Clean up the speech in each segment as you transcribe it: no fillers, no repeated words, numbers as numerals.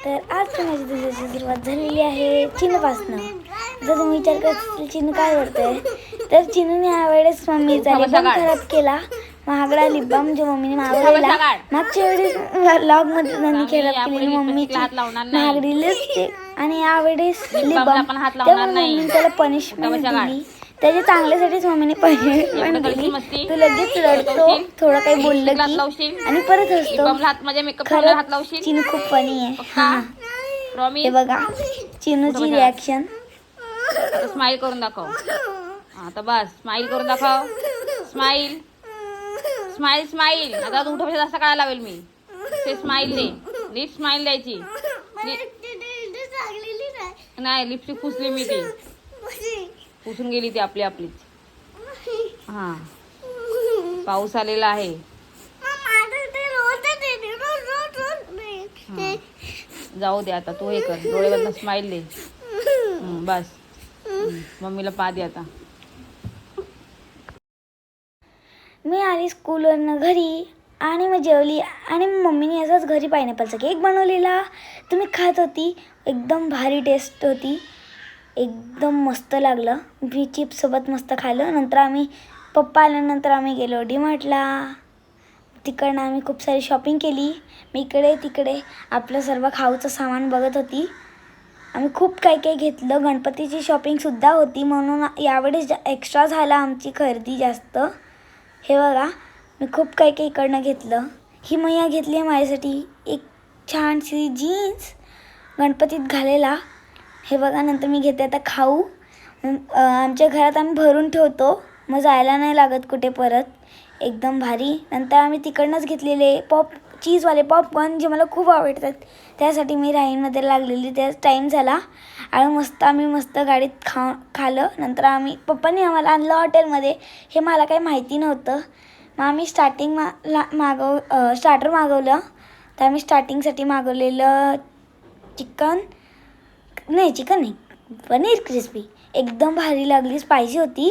तर आज माझ्या दिवसाची सुरुवात झालेली आहे चिनूपासनं. आता तुम्ही विचार करत असेल चिनू काय करतोय, तर चिनूने यावेळेस मम्मीचा लिपबाम खराब केला. महागडा लिपबाम जो मम्मीने मागवलेला मागच्या वेळेस व्लॉगमध्ये त्यांनी खराब केलेली मम्मीची महागडी लिपस्टिक, आणि यावेळेस लिपबाम त्यामुळे मम्मीने त्याला पनिशमेंट दिली. त्याच्या चांगल्यासाठीच मम्मीने पनिशमेंट दिली. तो लगेच रडतो थोडं काही बोललं की आणि परत हसतो. खरंच चिनू खूप फनी आहे. हे बघा चिनूची रिॲक्शन. स्माइल करून दाखव. आता बस स्माइल करून दाखव. Smile smile smile. आता उठवण्याचा जास्त काय लावेल मी. ते स्माइल दे. लिप स्माइल द्यायची. नाही लिपस्टिक पुसली मी ती. पुसून गेली ती आपली आपलीच. हा पाऊस आलेला आहे. जाऊ दे आता तू हे कर. डोळ्यावरनं स्माइल दे. बस मम्मीला पा दे आता. मी आली स्कूलवरनं घरी आणि मग जेवली आणि मम्मीने असंच घरी पायनॅपलचा केक बनवलेला. तुम्ही खात होती. एकदम भारी टेस्ट होती. एकदम मस्त लागलं. मी चिप्ससोबत मस्त खाल्लं. नंतर आम्ही पप्पा आल्यानंतर आम्ही गेलो डीमार्टला. तिकडनं आम्ही खूप सारी शॉपिंग केली. मी इकडे तिकडे आपलं सर्व खाऊचं सामान बघत होती. आम्ही खूप काही काही घेतलं. गणपतीची शॉपिंगसुद्धा होती म्हणून यावेळेस एक्स्ट्रा झाला आमची खरेदी जास्त. हे बघा मी खूप काही काही इकडनं घेतलं. ही मैया घेतली आहे माझ्यासाठी एक छानशी जीन्स गणपतीत घालायला. हे बघा नंतर मी घेते आता खाऊ. आमच्या घरात आम्ही भरून ठेवतो मग जायला नाही लागत कुठे परत. एकदम भारी. नंतर आम्ही तिकडनंच घेतलेले चीजवाले पॉपकॉर्न जे मला खूप आवडतात. त्यासाठी मी राईनमध्ये लागलेली. त्याच टाईम झाला आणि आम्ही मस्त गाडीत खाल्लं. नंतर आम्ही पप्पांनी आम्हाला आणलं हॉटेलमध्ये. हे मला काही माहिती नव्हतं. मग आम्ही स्टार्टर मागवलं. तर आम्ही स्टार्टिंगसाठी मागवलेलं चिकन नाही पनीर क्रिस्पी. एकदम भारी लागली. स्पायसी होती.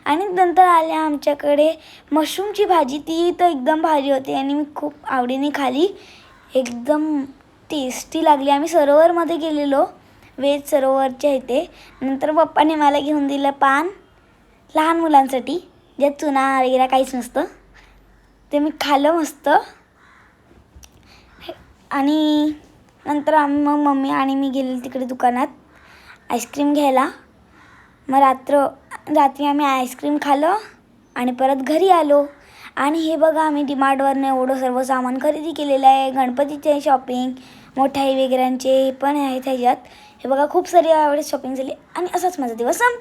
आणि नंतर आल्या आमच्याकडे मशरूमची भाजी. ती तर एकदम भारी होती आणि मी खूप आवडीने खाली. एकदम टेस्टी लागली. आम्ही सरोवरमध्ये गेलेलो. वेज सरोवरच्या इथे. नंतर पप्पाने मला घेऊन दिलं पान लहान मुलांसाठी ज्यात चुना वगैरे काहीच नसतं. ते मी खाल्लं मस्त. आणि नंतर मग मम्मी आणि मी गेलेलो तिकडे दुकानात आईस्क्रीम घ्यायला. मग रात्री आम्ही आईस्क्रीम खाल्लं आणि परत घरी आलो. आणि हे बघा आम्ही डीमार्टवरनं एवढं सर्व सामान खरेदी केलेलं आहे. गणपतीचे शॉपिंग मोठाई वगैरेंचे पण आहेत ह्याच्यात. हे बघा खूप सारी यावेळेस शॉपिंग झाली आणि असाच माझा दिवस संपला.